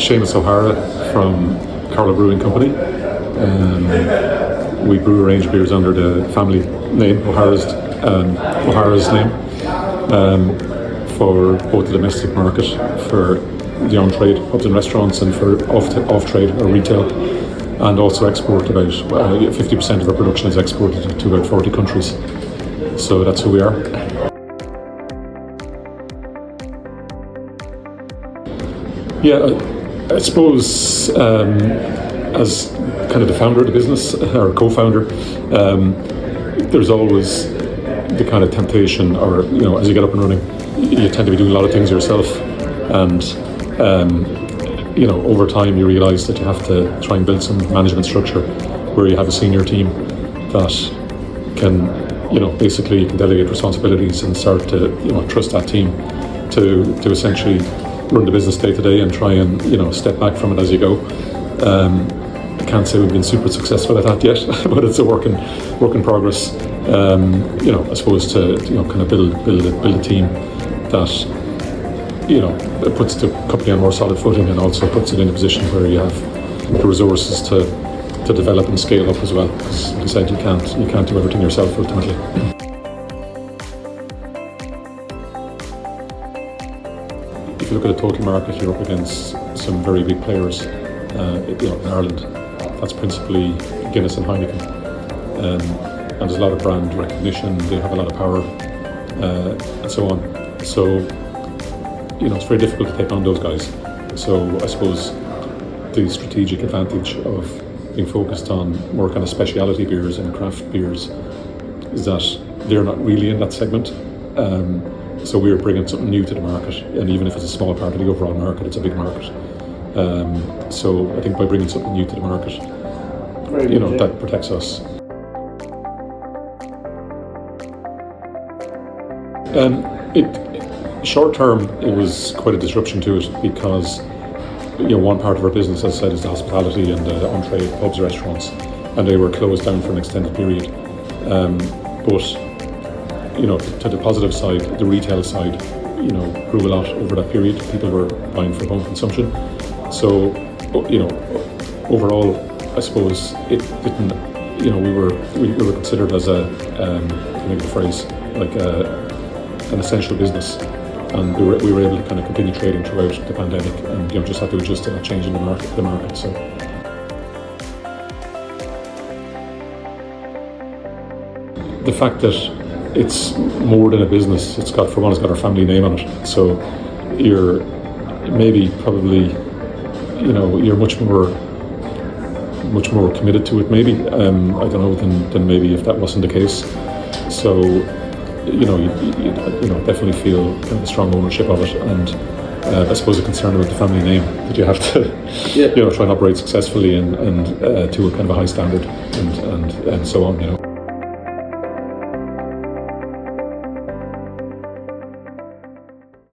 Seamus O'Hara from Carlow Brewing Company. We brew a range of beers under the family name, O'Hara's name, for both the domestic market, for the on-trade, pubs and restaurants, and for off-trade or retail, and also export. About 50% of our production is exported to about 40 countries. So that's who we are. Yeah, I suppose as kind of the founder of the business, or co-founder, there's always the kind of temptation, or as you get up and running, you tend to be doing a lot of things yourself, and over time you realise that you have to try and build some management structure where you have a senior team that can, basically you can delegate responsibilities and start to, trust that team to essentially run the business day to day and try and, step back from it as you go. I can't say we've been super successful at that yet, but it's a work in progress. I suppose to kind of build a team that it puts the company on more solid footing, and also puts it in a position where you have the resources to develop and scale up as well. Because, like I said, you can't do everything yourself ultimately. If you look at the total market, you're up against some very big players. In Ireland, that's principally Guinness and Heineken, and there's a lot of brand recognition. They have a lot of power, and so on. So, it's very difficult to take on those guys. So I suppose the strategic advantage of being focused on more kind of specialty beers and craft beers is that they're not really in that segment. So we're bringing something new to the market, and even if it's a small part of the overall market, it's a big market. So I think by bringing something new to the market, that protects us. Short term, it was quite a disruption to it, because one part of our business, as I said, is the hospitality and the on-trade pubs, restaurants, and they were closed down for an extended period. But to the positive side, the retail side, grew a lot over that period. People were buying for home consumption. So, overall, I suppose it didn't. We were considered as a, to make the phrase, like an essential business, and we were able to kind of continue trading throughout the pandemic, and just had to adjust to that change in the market. So. The fact that it's more than a business, it's got our family name on it. So you're you're much more committed to it. Maybe I don't know than maybe if that wasn't the case. So you definitely feel kind of a strong ownership of it, and I suppose a concern about the family name, that you have to try and operate successfully and to a kind of a high standard and so on.